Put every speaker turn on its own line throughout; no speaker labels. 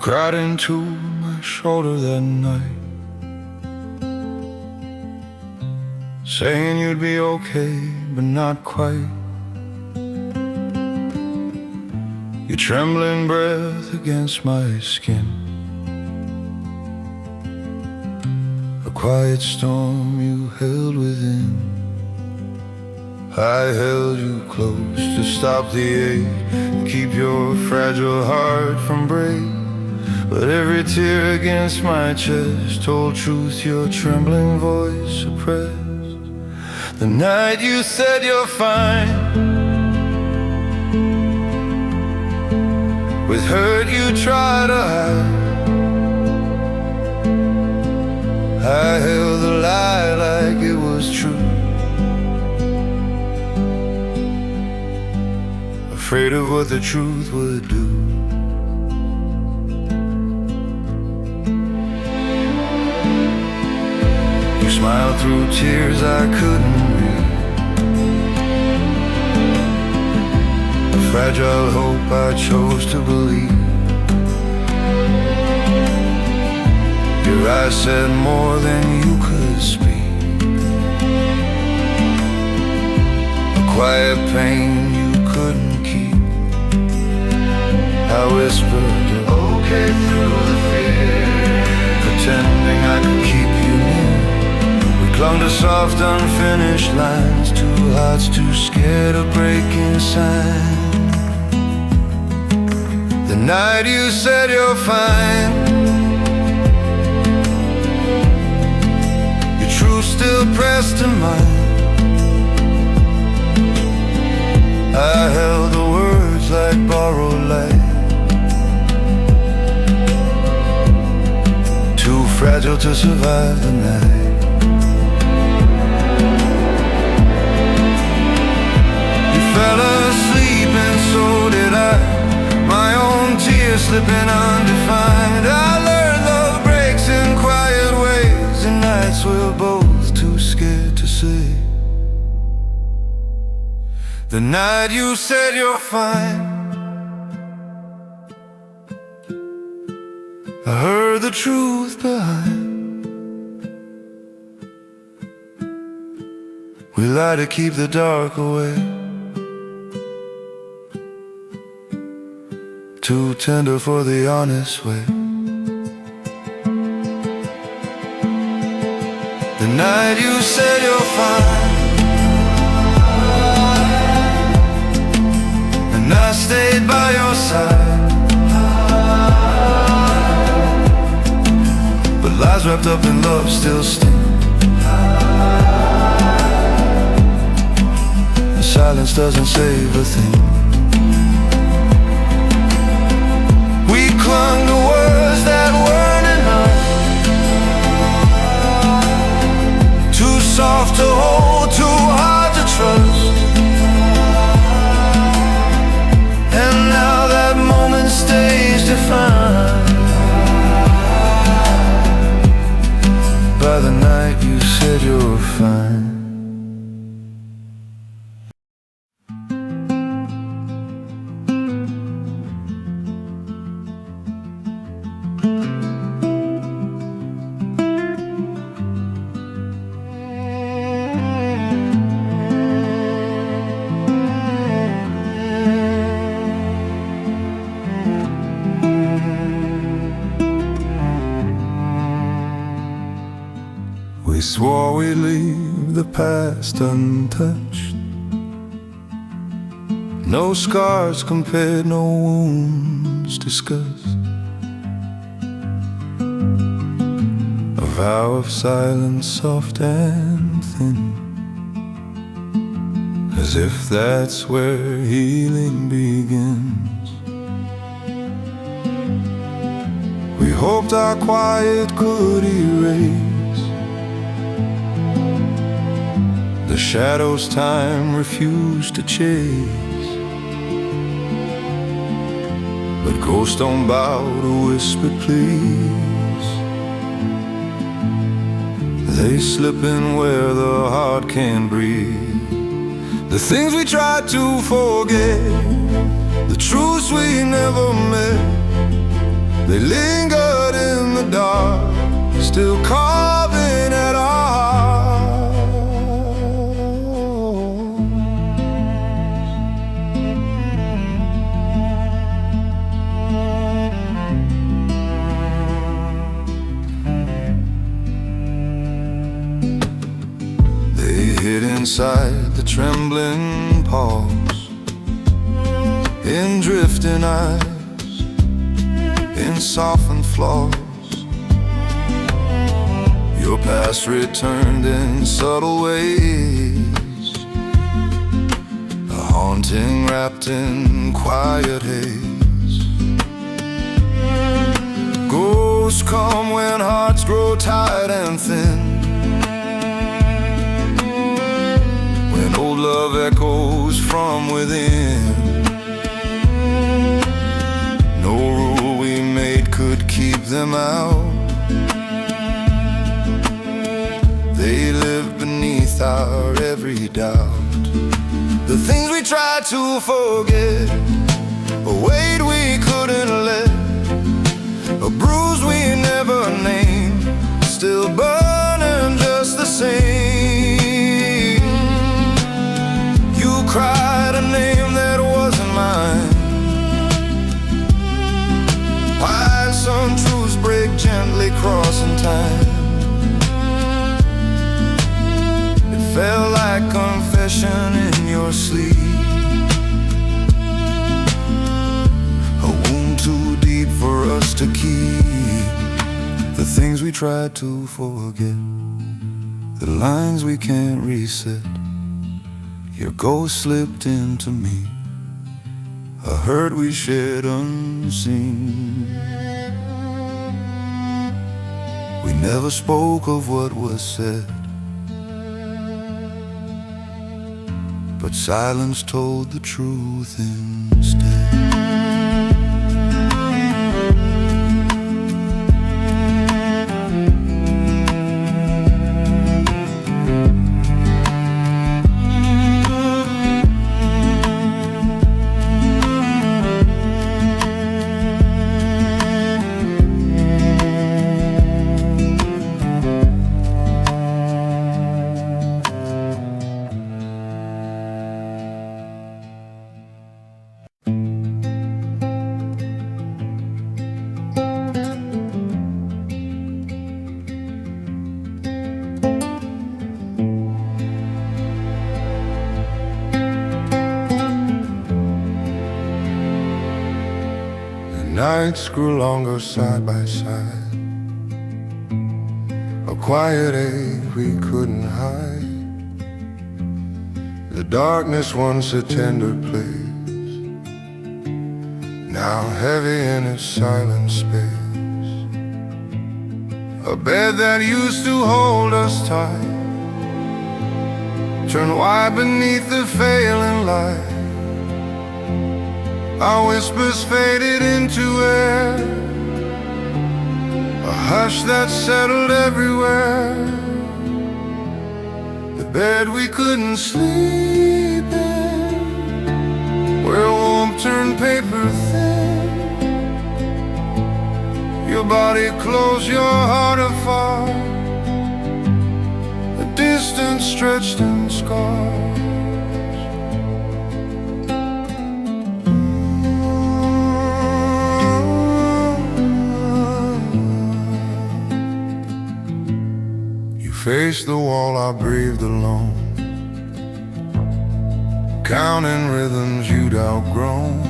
cried into my shoulder that night, saying you'd be okay, but not quite. Your trembling breath against my skin, a quiet storm you held within. I held you close to stop the ache, keep your fragile heart from break. But every tear against my chest told truth your trembling voice suppressed. The night you said you're fine, with hurt you try to hide, I held the lie like it was true, afraid of what the truth would do. You smiled through tears I couldn't read, a fragile hope I chose to believe. Your eyes said more than you could speak, a quiet pain you couldn't keep. I whispered, okay, through the fear, pretending I could keep you near. We clung to soft unfinished lines, two hearts too scared to break inside. The night you said you're fine, your truth still pressed to mine. I held the words like borrowed light, too fragile to survive the night. You fell asleep and so did I, my own tears slipping undefined. I learned love breaks in quiet ways, and nights we're both too scared to say. The night you said you're fine, I heard the truth behind. We lie to keep the dark away, too tender for the honest way. The night you said you're fine, and I stayed by your side, but lies wrapped up in love still sting. The silence doesn't save a thing. We clung to words that weren't enough, too soft to hold, too hard to trust. And now that moment stays defined by the night you said you're fine. We swore we'd leave the past untouched, no scars compared, no wounds discussed, a vow of silence soft and thin, as if that's where healing begins. We hoped our quiet could erase the shadows time refused to chase, but ghosts don't bow to whispered pleas. They slip in where the heart can't breathe. The things we tried to forget, the truths we never met, They lingered in the dark, still carving at our inside the trembling pause, in drifting eyes, in softened flaws. Your past returned in subtle ways, a haunting wrapped in quiet haze. Ghosts come when hearts grow tired and thin, old love echoes from within. No rule we made could keep them out. They live beneath our every doubt. The things we tried to forget, a weight we couldn't let, a bruise we never named, still burning just the same. Cried a name that wasn't mine. Why some truths break gently crossing time. It felt like confession in your sleep, a wound too deep for us to keep. The things we tried to forget, the lines we can't reset. Your ghost slipped into me, a hurt we shared unseen. We never spoke of what was said, but silence told the truth instead. Nights grew longer side by side, a quiet ache we couldn't hide. The darkness once a tender place, now heavy in its silent space. A bed that used to hold us tight turned wide beneath the failing light. Our whispers faded into air, a hush that settled everywhere. The bed we couldn't sleep in, where warmth turned paper thin. Your body close, your heart afar, a distance stretched in scars. Faced the wall, I breathed alone, counting rhythms you'd outgrown.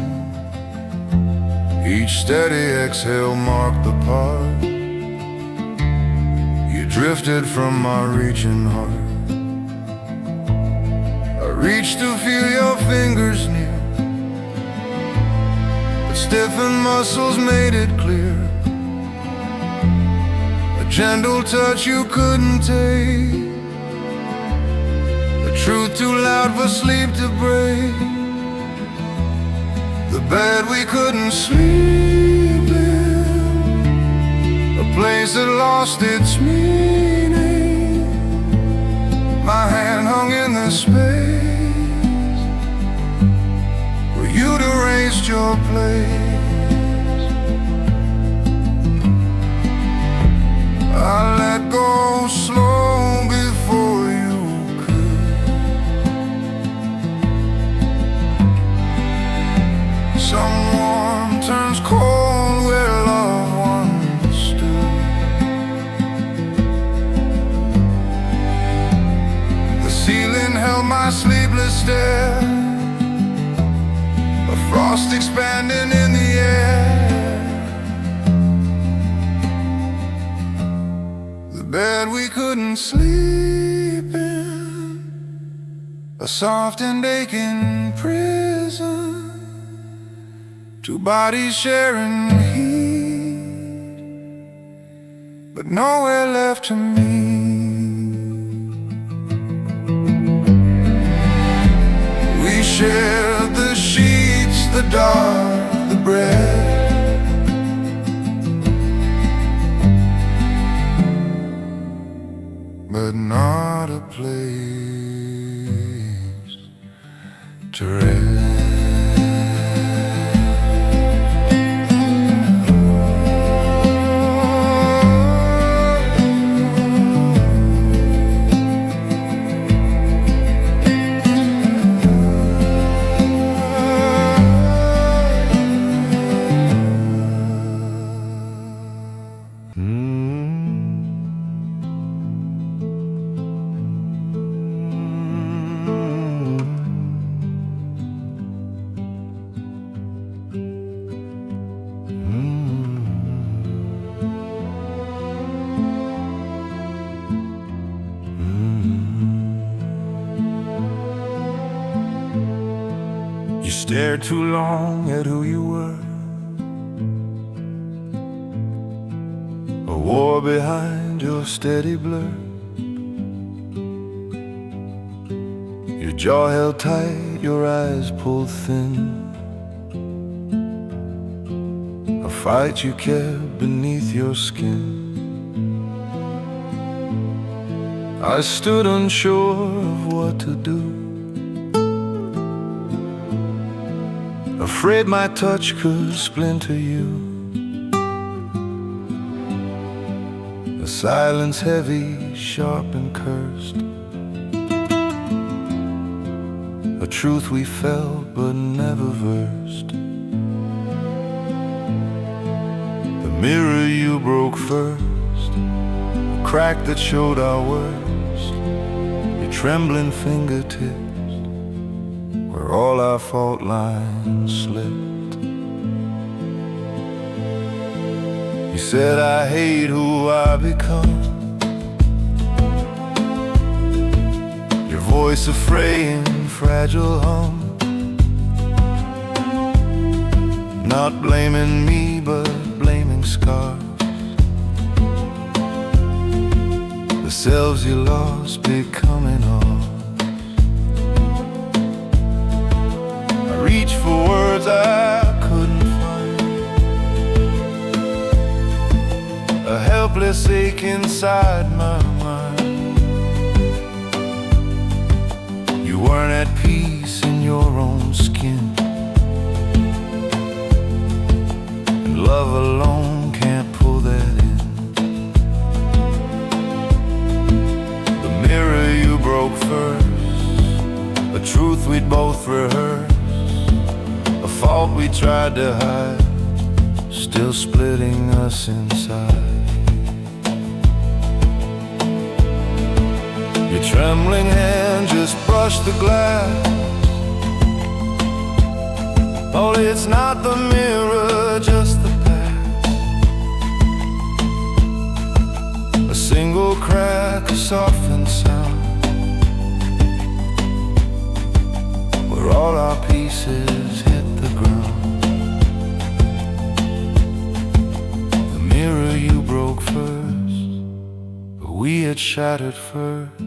Each steady exhale marked the part. You drifted from my reaching heart. I reached to feel your fingers near, but stiffened muscles made it clear. Gentle touch you couldn't take, the truth too loud for sleep to break. The bed we couldn't sleep in, a place that lost its meaning. My hand hung in the space where you'd erased your place. sleepless stare, a frost expanding in the air. The bed we couldn't sleep in, a soft and aching prison, two bodies sharing heat, but nowhere left to meet. We shared the sheets, the dark, the bread, but not a place to rest. You stared too long at who you were, a war behind your steady blur. Your jaw held tight, your eyes pulled thin, a fight you kept beneath your skin. I stood unsure of what to do, afraid my touch could splinter you. The silence heavy, sharp and cursed, a truth we felt but never versed. The mirror you broke first, a crack that showed our worst, your trembling fingertips where all our fault lines slipped. You said I hate who I become, your voice a fraying, fragile hum, not blaming me but blaming scars, the selves you lost becoming ours. Reach for words I couldn't find, a helpless ache inside my mind. You weren't at peace in your own skin, and love alone can't pull that in. The mirror you broke first, a truth we'd both rehearsed, a fault we tried to hide, still splitting us inside. Your trembling hand just brushed the glass. Oh, it's not the mirror, just the past, a single crack, a softened sound, where all our pieces hit the ground. The mirror you broke first, but we had shattered first.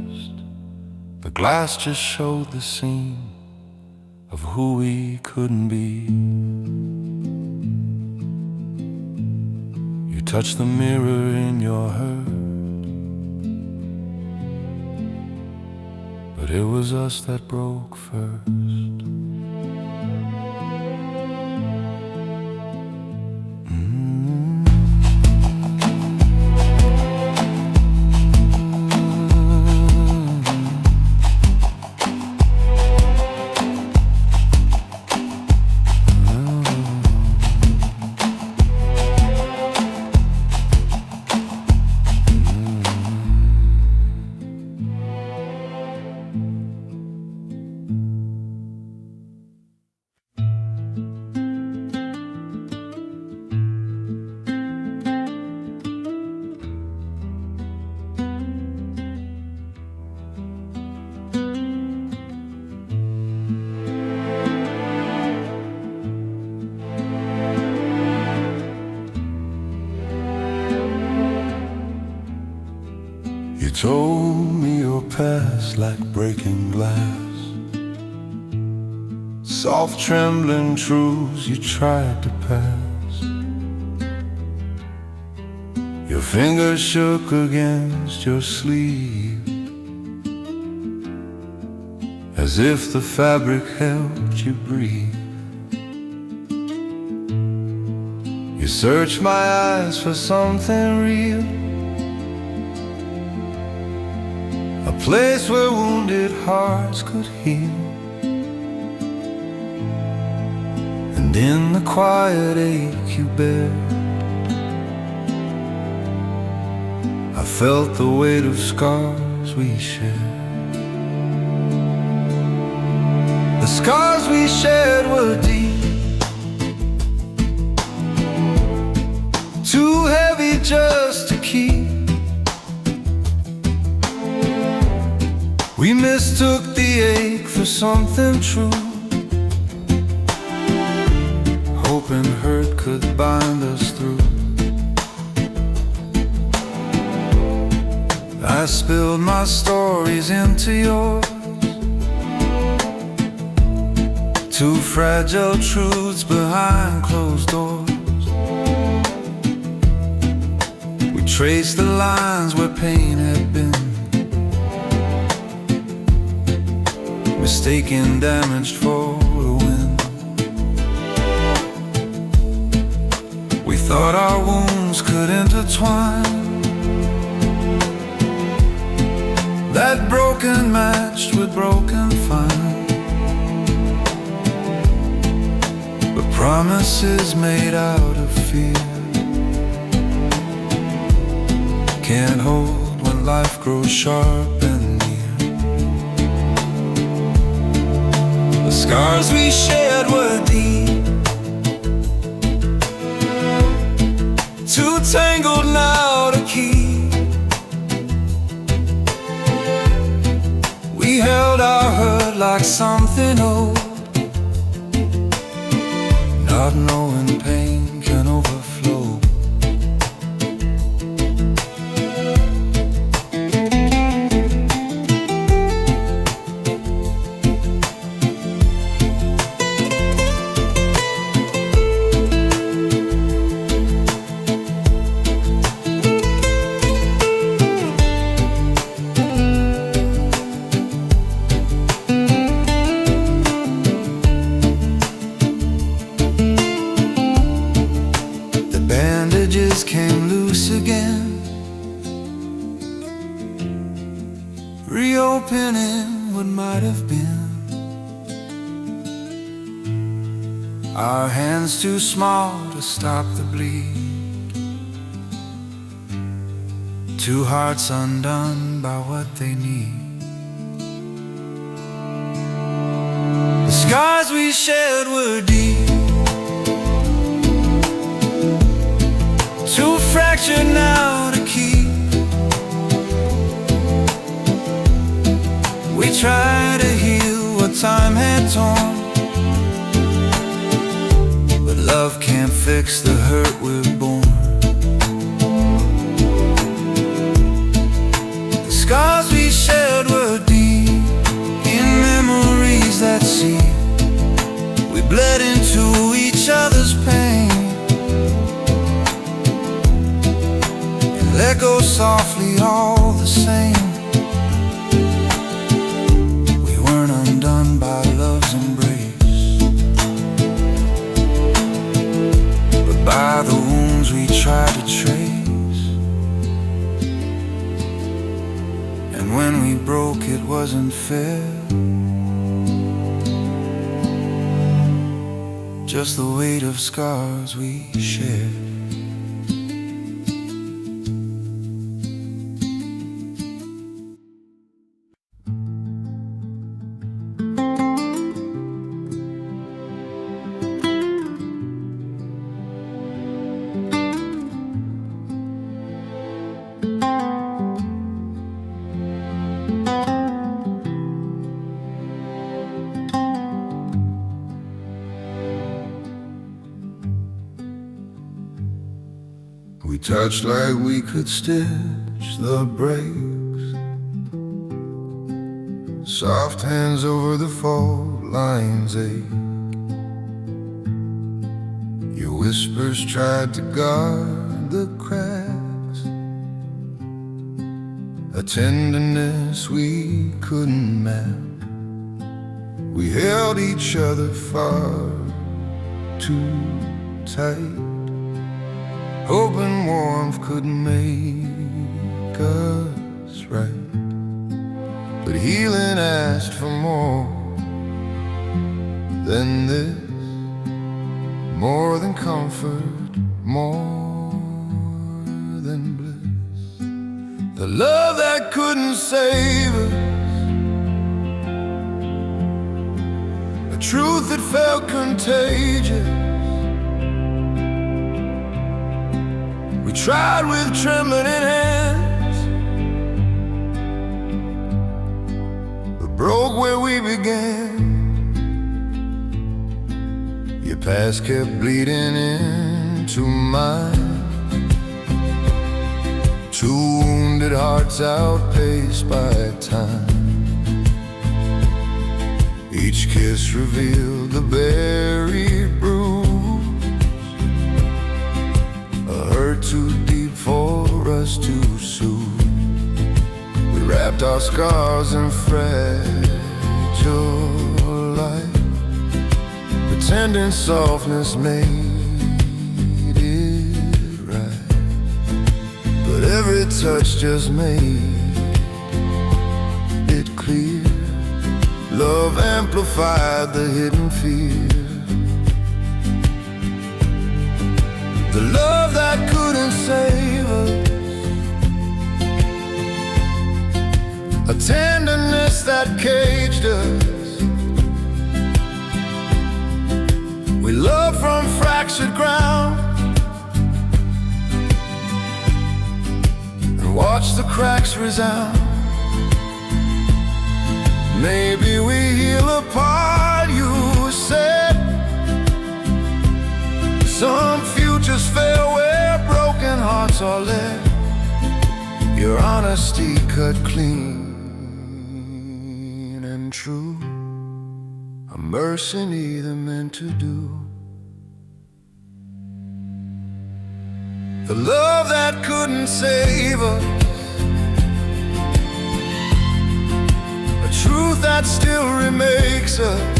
The glass just showed the scene of who we couldn't be. You touched the mirror in your hurt, but it was us that broke first. told me your past like breaking glass, soft trembling truths you tried to pass. Your fingers shook against your sleeve, as if the fabric helped you breathe. You searched my eyes for something real, a place where wounded hearts could heal. And in the quiet ache you bear, I felt the weight of scars we share. The scars we shared were deep, too heavy just to keep. We mistook the ache for something true, hoping hurt could bind us through. I spilled my stories into yours, two fragile truths behind closed doors. We traced the lines where pain had been, mistaken damaged for a win. We thought our wounds could intertwine, that broken matched with broken fine. But promises made out of fear can't hold when life grows sharp and near. The scars we shared were deep, too tangled now to keep. We held our hurt like something old, not knowing pain can overflow. Came loose again, reopening what might have been. Our hands too small to stop the bleed, two hearts undone by what they need. The scars we shared were deep, too fractured now to keep. We tried to heal what time had torn, but love can't fix the hurt we're born. The scars we shared were deep, in memories that see. We bled into each other's pain, let go softly all the same. We weren't undone by love's embrace, but by the wounds we tried to trace. And when we broke, it wasn't fair, just the weight of scars we shared. We touched like we could stitch the breaks Soft hands over the fault lines ache. Your whispers tried to guard the cracks, a tenderness we couldn't map. We held each other far too tight, hoping warmth could make us right. But healing asked for more than this, more than comfort, more than bliss. The love that couldn't save us, a truth that felt contagious. We tried with trembling in hands, but broke where we began. Your past kept bleeding into mine, two wounded hearts outpaced by time. Each kiss revealed the buried bruise, a hurt too deep for us to soothe. We wrapped our scars in fragile light, pretending softness made it right. But every touch just made it clear, love amplified the hidden fear. The love that couldn't save us, a tenderness that caged us. We love from fractured ground and watch the cracks resound. Maybe we heal apart, you said. Some futures fail where broken hearts are led. Your honesty cut clean and true, a mercy neither meant to do. The love that couldn't save us, a truth that still remakes us.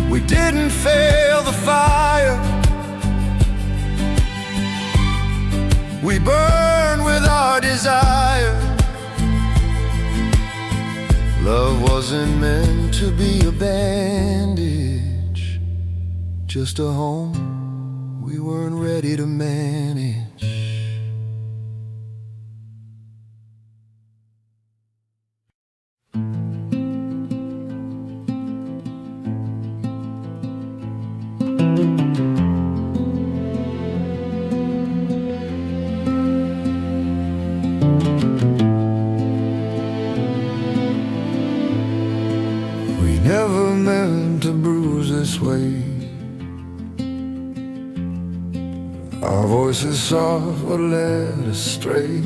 We didn't fail the fire, we burn with our desire. Love wasn't meant to be a bandage, just a home we weren't ready to manage. We never meant to bruise this way. Our voices soft but led astray.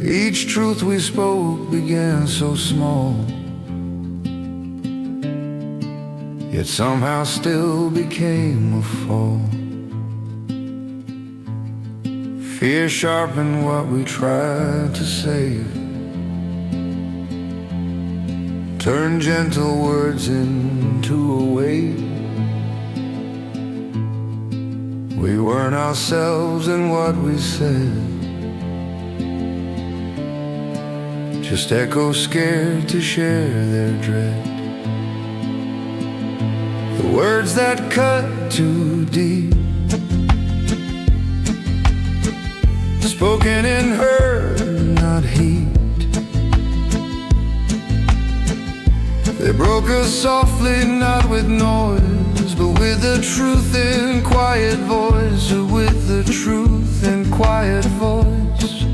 Each truth we spoke began so small, yet somehow still became a fall. Fear sharpened what we tried to save, turned gentle words into a weight. We weren't ourselves in what we said, just echoes scared to share their dread. The words that cut too deep, spoken in hurt, not heat. They broke us softly, not with noise, but with the truth in quiet voice, or with the truth in quiet voice.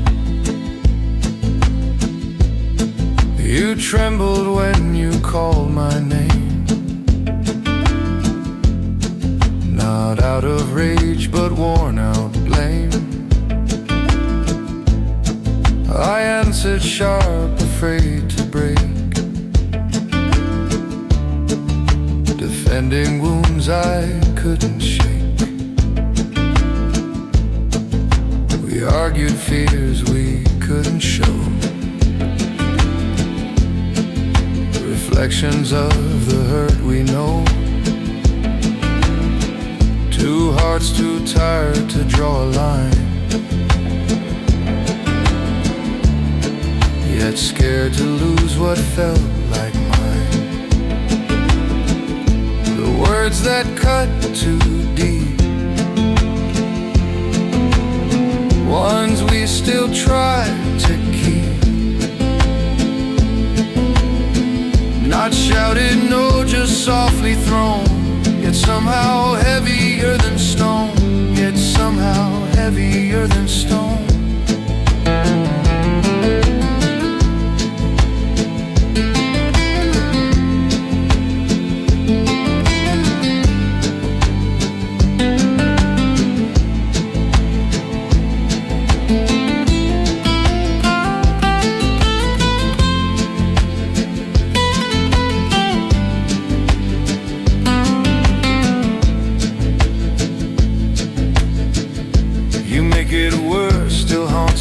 You trembled when you called my name, not out of rage but worn out blame. I answered sharp, afraid to break, defending wounds I couldn't shake. We argued fears we couldn't show, reflections of the hurt we know. Two hearts too tired to draw a line, yet scared to lose what felt like mine. The words that cut too deep, ones we still try to keep. Not shouted, no, just softly thrown, yet somehow heavier than stone, yet somehow heavier than stone.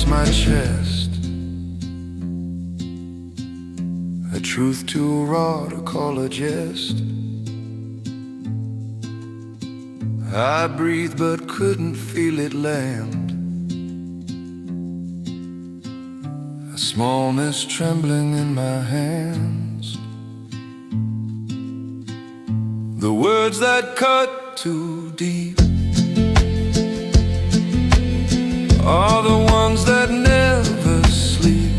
My chest, a truth too raw to call a jest. I breathed but couldn't feel it land, a smallness trembling in my hands. The words that cut too deep are the ones that never sleep.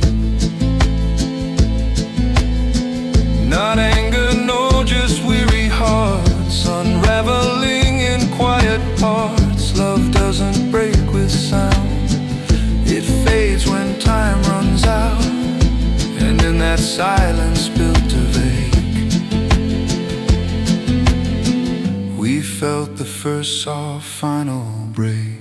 Not anger, no, just weary hearts, unraveling in quiet parts. Love doesn't break with sound, it fades when time runs out, and in that silence built of ache, we felt the first soft final break.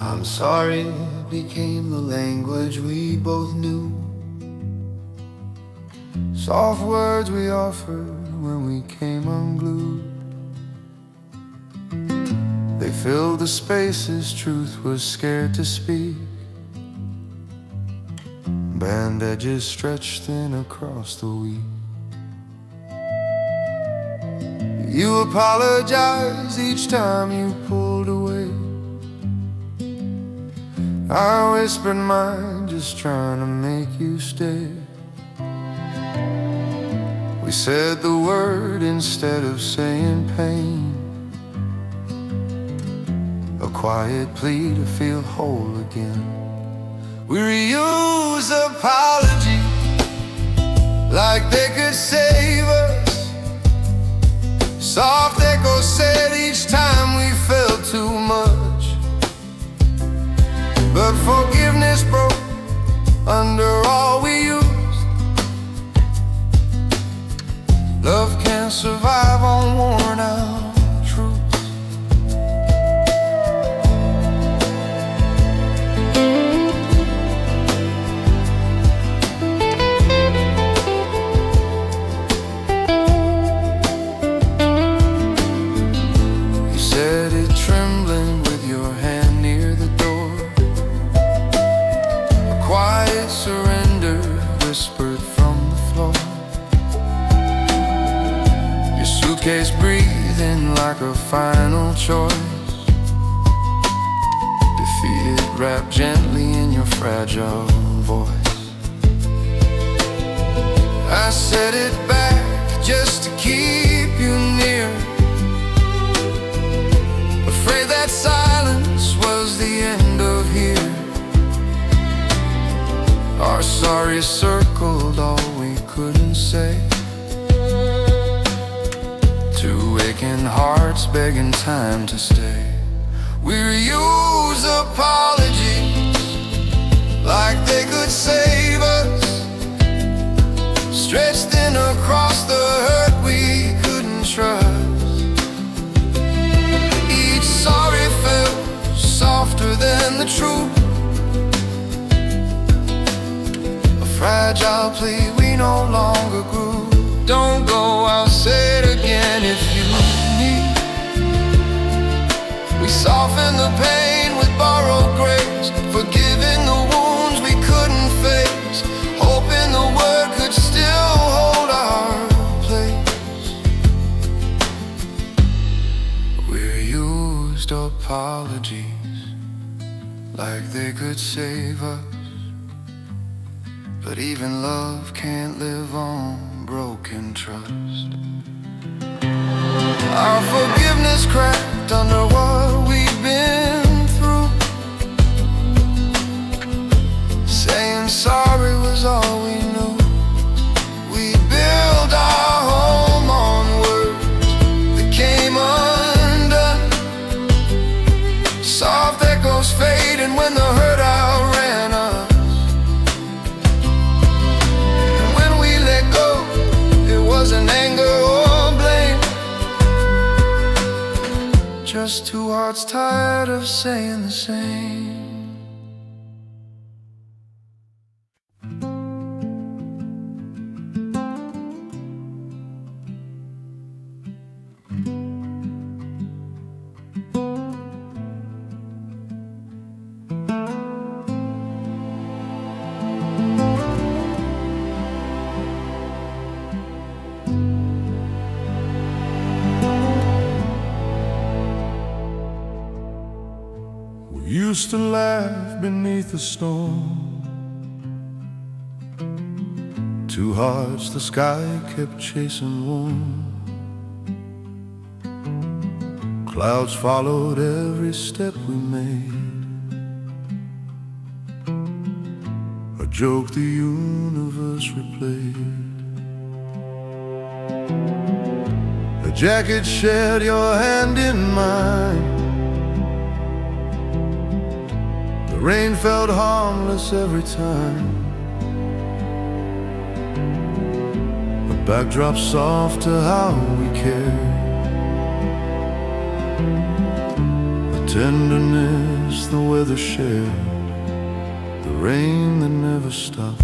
I'm sorry it became the language we both knew, soft words we offered when we came unglued. They filled the spaces truth was scared to speak, bandages stretched thin across the week. You apologized each time you pulled away, I whispered mine, just trying to make you stay. We said the word instead of saying pain, a quiet plea to feel whole again. We reuse apology like they could save us. Soft echoes said each time we felt too much, but forgiveness broke under all we used. Love can't survive on worn out truths. You said it trembling with your hand near the door, quiet surrender whispered from the floor. Your suitcase breathing like a final choice, defeated wrapped gently in your fragile voice. I set it back just to keep you near, afraid that silence was the end of here. Our sorry circled all we couldn't say. Two aching hearts begging time to stay. We reuse apologies like they could save us, stretched thin across the hurt we couldn't trust. Each sorry felt softer than the truth, a fragile plea we no longer grew. Don't go, I'll say it again if you need. We soften the pain with borrowed grace, forgiving the wounds we couldn't face, hoping the word could still hold our place. We're used apologies like they could save us, but even love can't live on broken trust. Our forgiveness cracked under what we've been through. Saying sorry was all we knew. We built our home on words that came undone. Soft echoes fading when the hurt outran us. And when we let go, it wasn't anger or blame, just two hearts tired of saying the same.
Used to laugh beneath the storm. Two hearts the sky kept chasing warm. Clouds followed every step we made, a joke the universe replayed. A jacket shared your hand in mine. Rain felt harmless every time. A backdrop soft to how we care, the tenderness the weather shared, the rain that never stopped,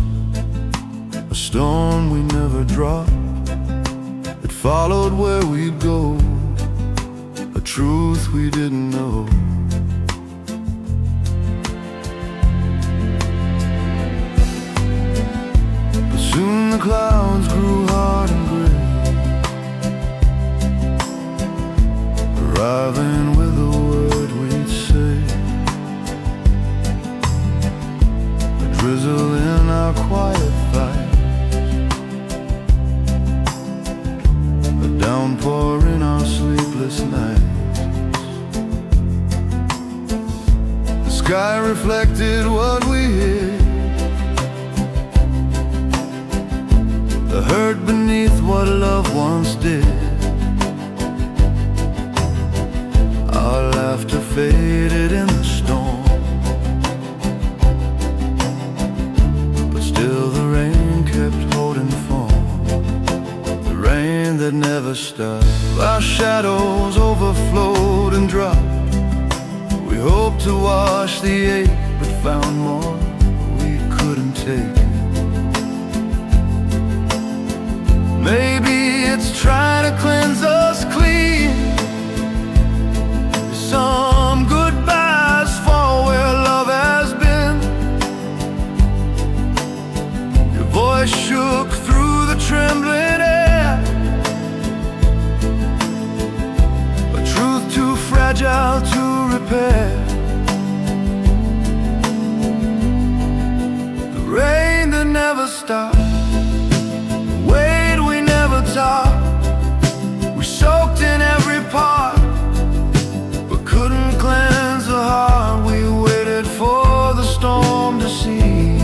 a storm we never dropped. It followed where we'd go, a truth we didn't know. Soon the clouds grew hard and gray, arriving with a word we'd say, a drizzle in our quiet fights, a downpour in our sleepless nights. The sky reflected what we hid, the hurt beneath what love once did. Our laughter faded in the storm, but still the rain kept holding form, the rain that never stopped. Our shadows overflowed and dropped. We hoped to wash the ache, but found more we couldn't take. Maybe it's trying to cleanse us clean. Some goodbyes for where love has been. Your voice shook through the trembling air, a truth too fragile to repair. The rain that never stopped, we soaked in every part, but couldn't cleanse the heart. We waited for the storm to cease.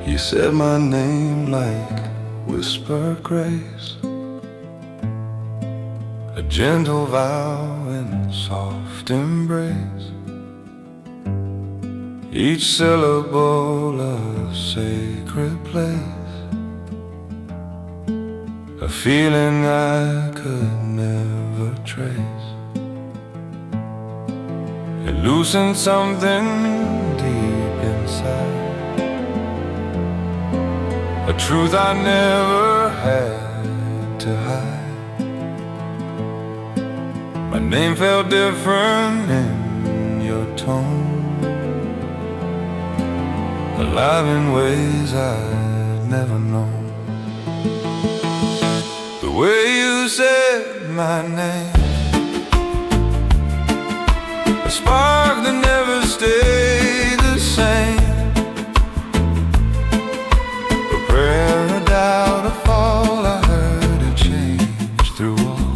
You said my name like whispered grace, a gentle vow and soft embrace, each syllable a sacred place, a feeling I could never trace. It loosened something deep inside, a truth I never had to hide. My name felt different in your tone, alive in ways I'd never known. The way you said my name, a spark that never stayed the same, a prayer, a doubt, a fall, I heard it change through all.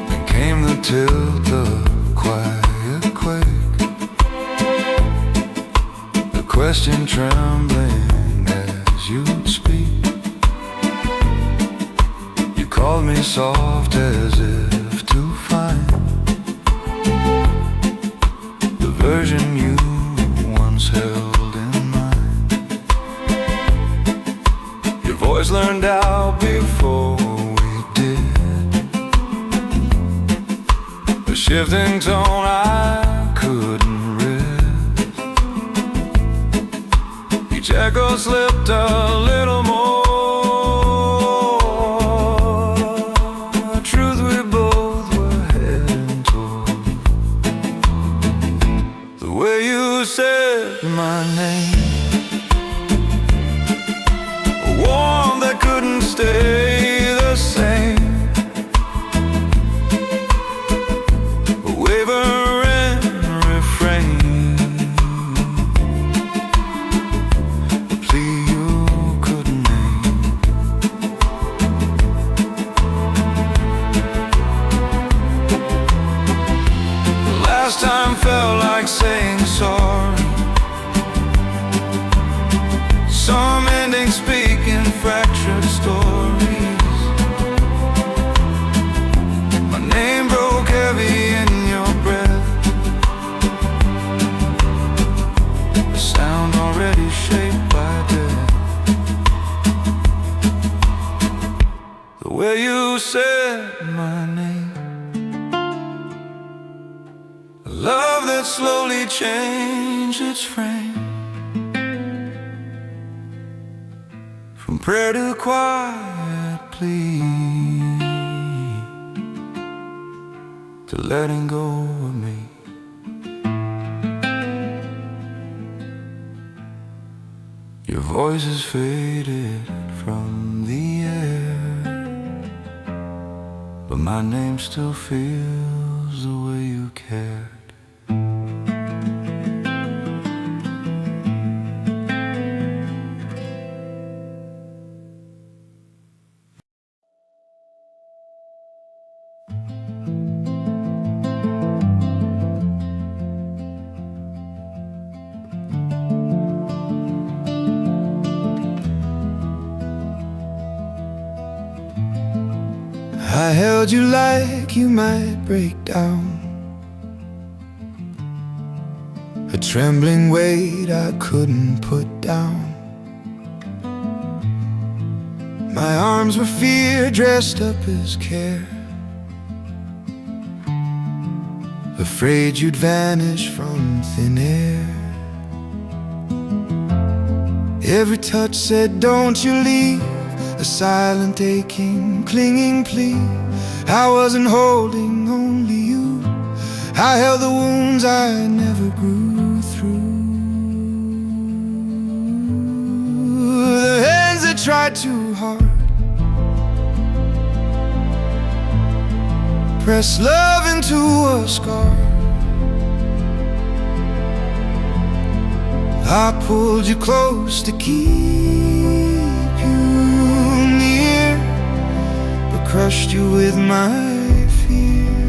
Then came the tilt, the quiet quake, the question trembling as you'd speak. You called me soft as if to find the version you once held in mind. Your voice learned out before we did, a shifting tone I couldn't resist. Each echo slipped a little more, a truth we both were heading toward. The way you said my name, a warmth that couldn't stay the same, a wavering refrain, a plea you couldn't name. The last time felt like saying sorry, some endings speak in fractured stories. My name broke heavy in your breath, a sound already shaped by death. The way you said my name, a love that slowly changed its frame, from prayer to quiet plea, to letting go of me. Your voice has faded from the air, but my name still feels the way you cared.
I held you like you might break down, a trembling weight I couldn't put down. My arms were fear dressed up as care, afraid you'd vanish from thin air. Every touch said, don't you leave, a silent aching, clinging plea. I wasn't holding only you, I held the wounds I never grew through. The hands that tried too hard pressed love into a scar. I pulled you close to keep you near, but crushed you with my fear.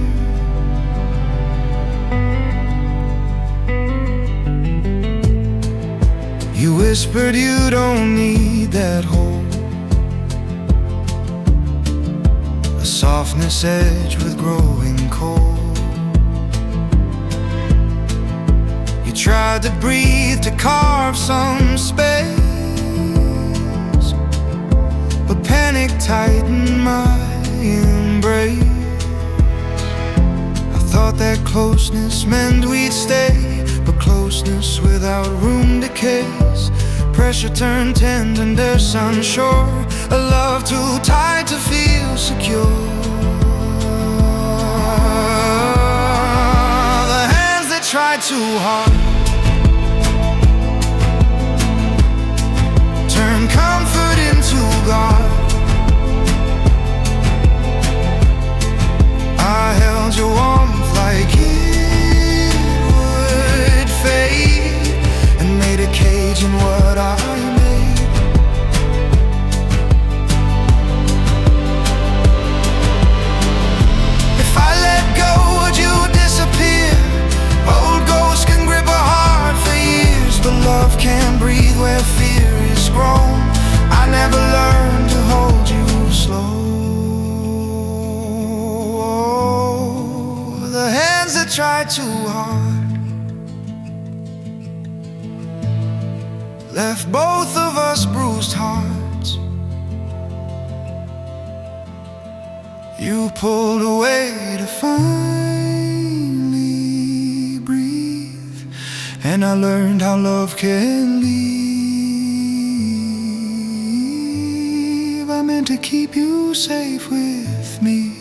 whispered you don't need that hold, a softness edged with growing cold. You tried to breathe, to carve some space, but panic tightened my embrace. I thought that closeness meant we'd stay, but closeness without room decays. Pressure turned tender, unsure, a love too tight to feel secure. The hands that tried too hard turn comfort into God. I held your warmth like it would fade, and made a cage in what I made. If I let go, would you disappear? Old ghosts can grip a heart for years, but love can't breathe where fear is grown. I never learned to hold you slow. The hands that tried too hard left both of us bruised hearts. You pulled away to finally breathe, and I learned how love can leave. I meant to keep you safe with me,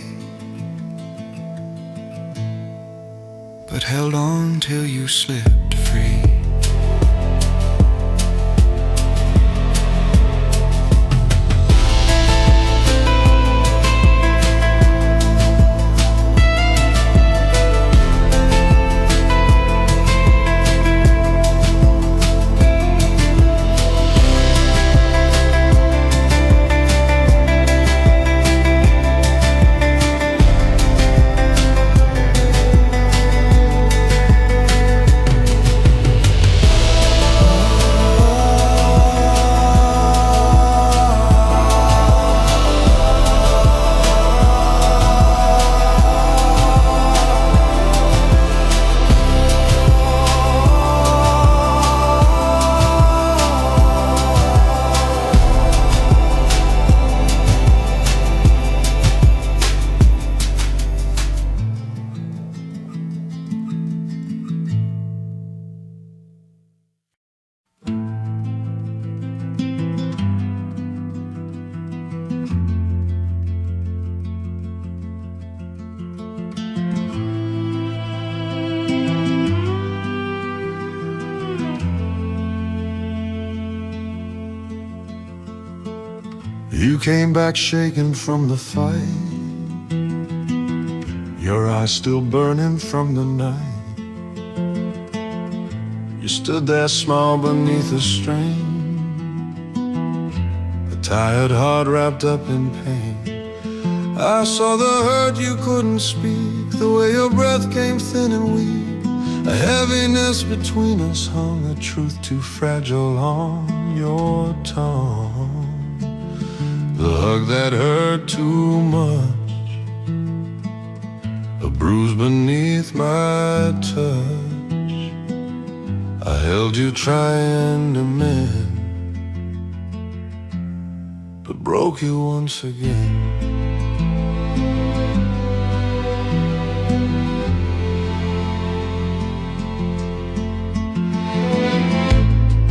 but held on till you slipped free.
You came back shaken from the fight, your eyes still burning from the night. You stood there, smile beneath the strain, a tired heart wrapped up in pain. I saw the hurt, you couldn't speak, the way your breath came thin and weak. A heaviness between us hung, a truth too fragile on your tongue. The hug that hurt too much, a bruise beneath my touch. I held you trying to mend, but broke you once again.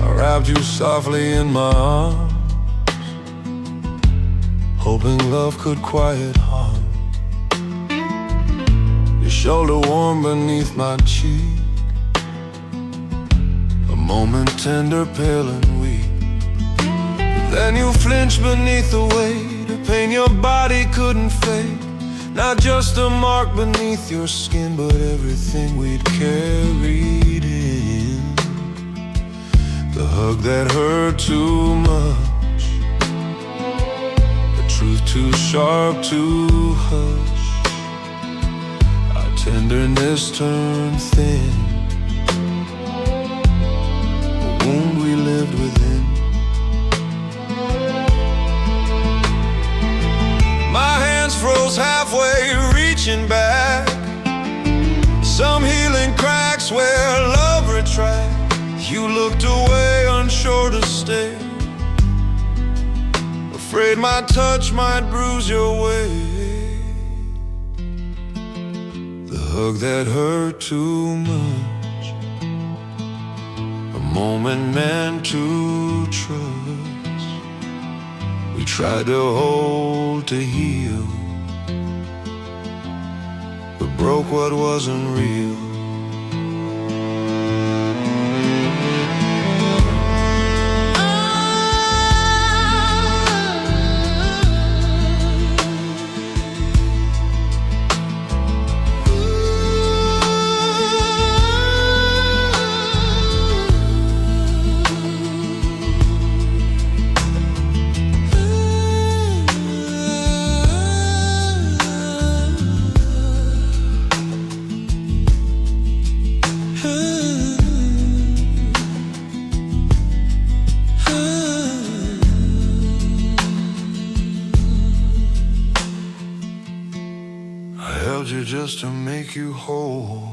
I wrapped you softly in my arms, hoping love could quiet harm. Your shoulder warm beneath my cheek, a moment tender, pale and weak. But then you flinched beneath the weight, a pain your body couldn't fake. Not just a mark beneath your skin, but everything we'd carried in. The hug that hurt too much, truth too sharp to hush. Our tenderness turned thin,
wound we lived within. My hands froze halfway, reaching back. Some healing cracks where love retracts. You looked away, unsure to stay, afraid my touch might bruise your way. The hug that hurt too much, a moment meant to trust. We tried to hold, to heal, but broke what wasn't real. Just to make you whole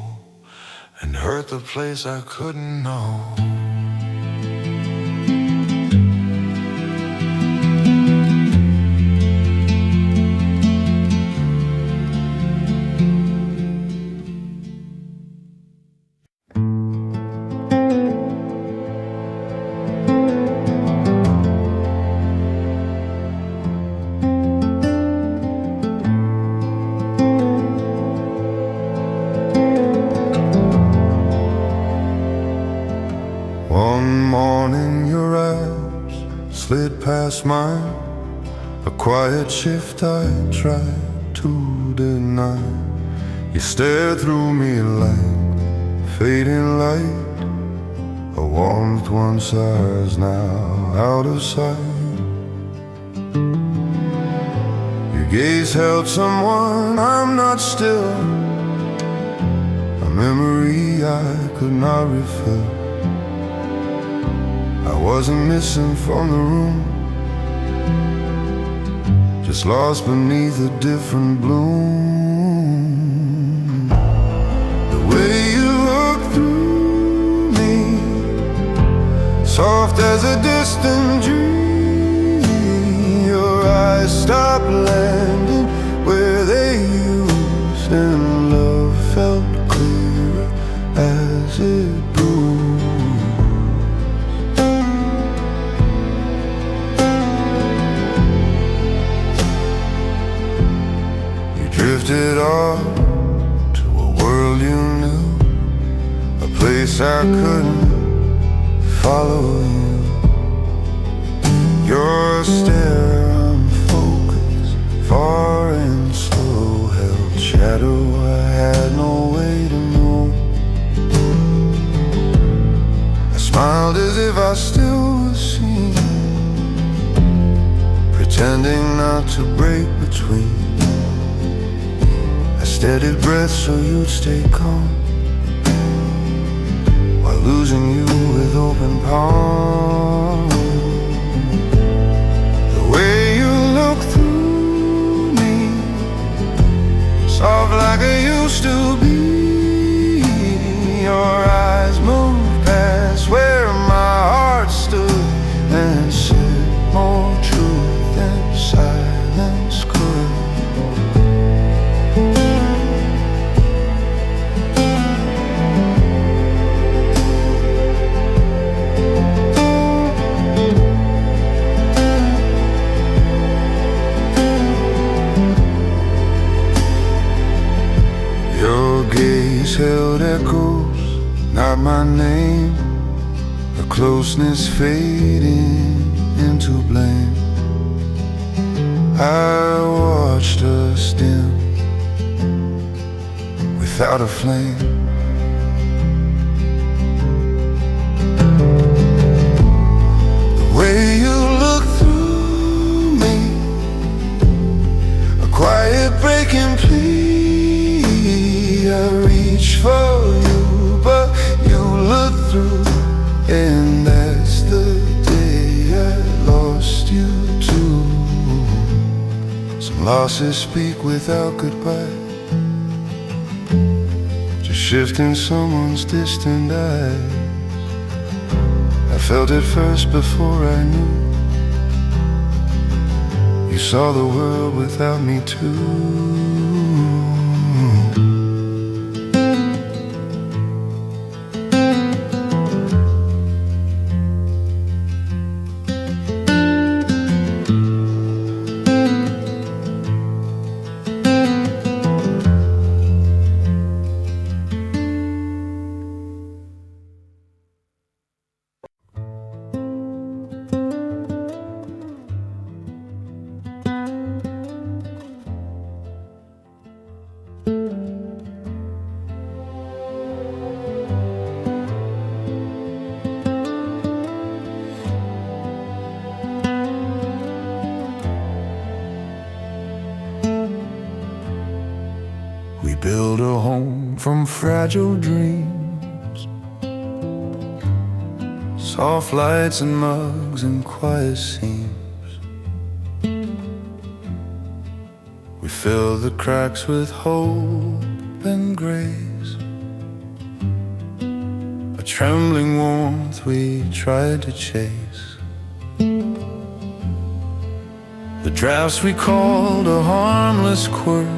and hurt the place I couldn't know. Slid past mine, a quiet shift I tried to deny. You stared through me like fading light, a warmth once ours now out of sight. Your gaze held someone I'm not still, a memory I could not refill. I wasn't missing from the room, just lost beneath a different bloom. The way you look through me, soft as a distant dream. Your eyes stopped landing where they used, and love felt clearer as it grew. Drifted off to a world you knew, a place I couldn't follow you. Your stare unfocused, far and slow, held shadow I had no way to know. I smiled as if I still was seen, pretending not to break between. Steadied breath so you'd stay calm, while losing you with open palm. The way you look through me, soft like I used to be. Your eyes moved past where my heart stood and said more truth than silence could. Held echoes, not my name, a closeness fading into blame. I watched us dim without a flame. The way you look through me, a quiet breaking plea. I reach for you, but you look through, and
losses speak without goodbye, just shifting someone's distant eyes. I felt it first before I knew. You saw the world without me too. We build a home from fragile dreams, soft lights and mugs and quiet seams. We fill the cracks with hope and grace, a trembling warmth we tried to chase. The drafts we called a harmless quirk,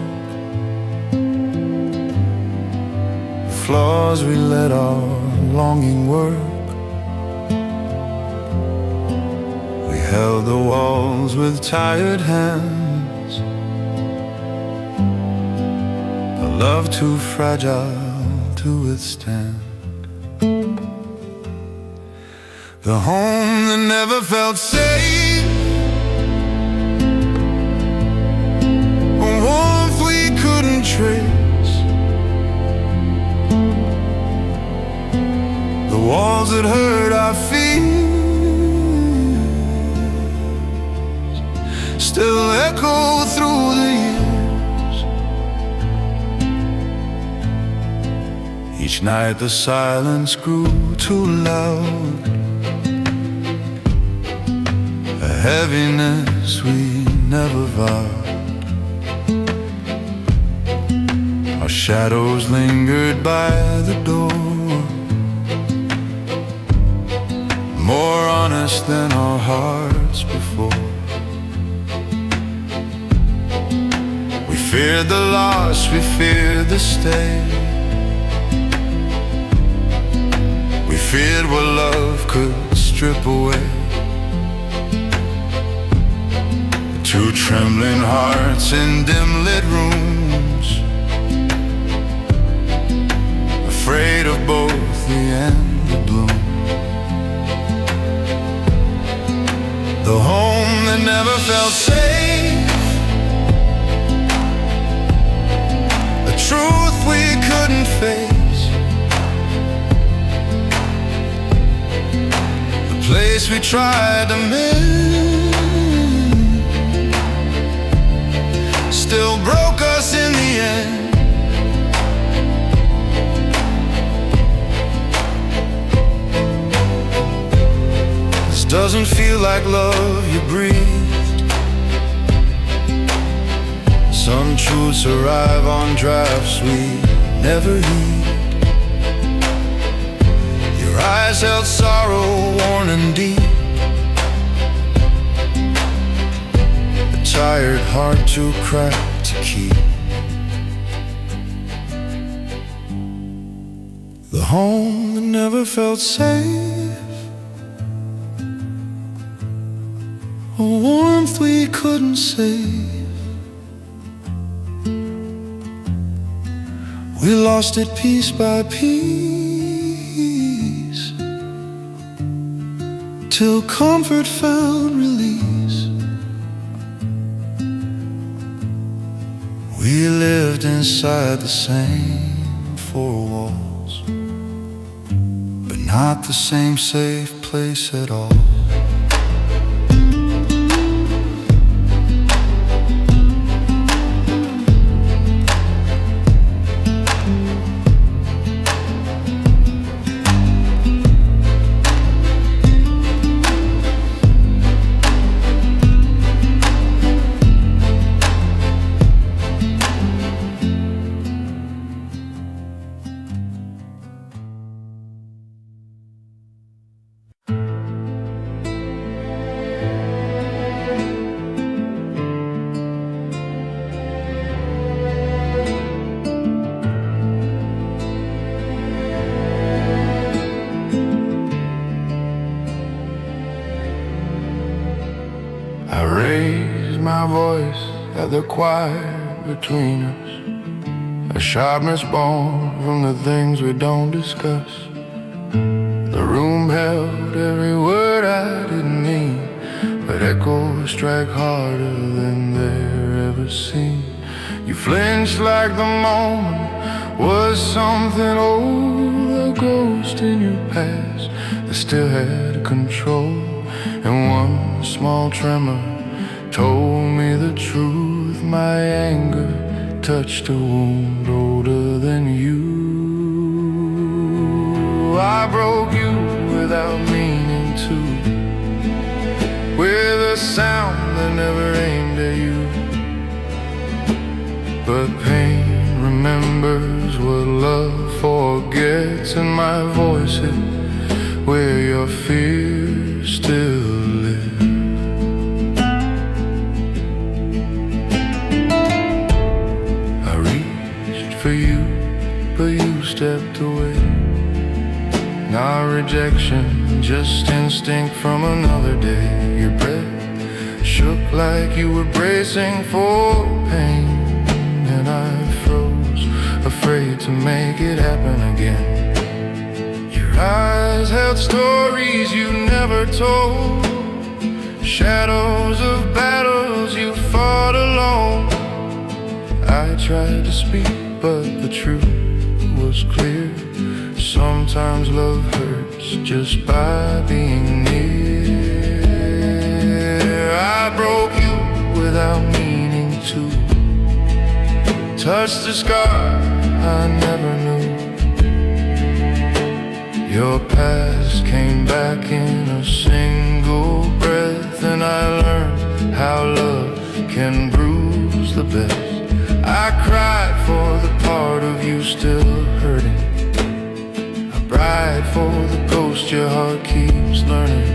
flaws we let our longing work. We held the walls with tired hands, a love too fragile to withstand. The home that never felt safe, a warmth we couldn't trace. The walls that hurt our fears still echo through the years. Each night the silence grew too loud, a heaviness we never vowed. Our shadows lingered by the door, more honest than our hearts before. We feared the loss, we feared the stay. We feared what love could strip away. Two trembling hearts in dim-lit rooms, afraid of both the end and bloom. The home that never felt safe, a truth we couldn't face, the place we tried to mend still broke us in the end. Doesn't feel like love you breathed. Some truths arrive on drafts we never heed. Your eyes held sorrow worn and deep, a tired heart too cracked to keep. The home that never felt safe, a warmth we couldn't save. We lost it piece by piece, till comfort found release. We lived inside the same four walls, but not the same safe place at all. my voice at the quiet between us, a sharpness born from the things we don't discuss. The room held every word I didn't mean, but echoes strike harder than they're ever seen. You flinched like the moment was something old, a ghost in your past that still had control. And one small tremor told me the truth. My anger touched a wound older than you. I broke you without meaning to, with a sound that never aimed at you. But pain remembers what love forgets, and my voice hit where your fear still lives. I reached for you, but you stepped away. Not rejection, just instinct from another day. Your breath shook like you were bracing for pain, and I froze, afraid to make it happen again. Your eyes held stories you never told, shadows of battles you fought alone. I tried to speak, but the truth was clear. Sometimes love hurts just by being near. I broke you without meaning to, touched a scar I never knew. Your past came back in a single breath, and I learned how love can bruise the best. I cried for the part of you still hurting, cried for the ghost your heart keeps learning.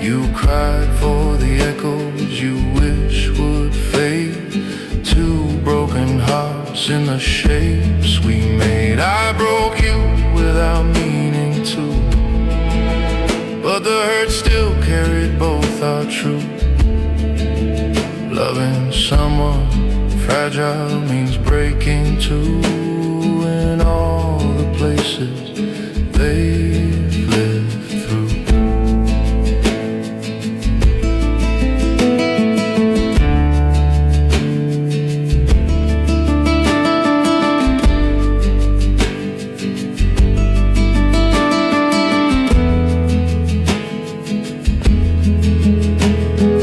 You cried for the echoes you wish would fade, two broken hearts in the shapes we made. I broke you without meaning to, but the hurt still carried both our truth. Loving someone fragile means breaking too, in all the places they've lived through.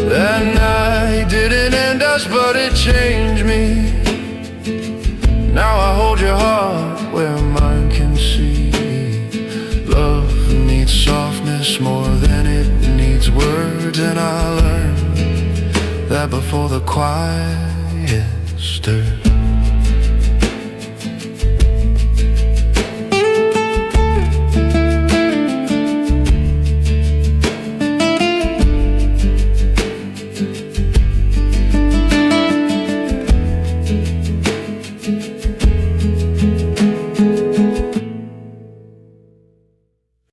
That night didn't end us, but it changed me. Now I hold your heart where mine can see. Love needs softness more than it needs words, and I learned that before the quiet stirs.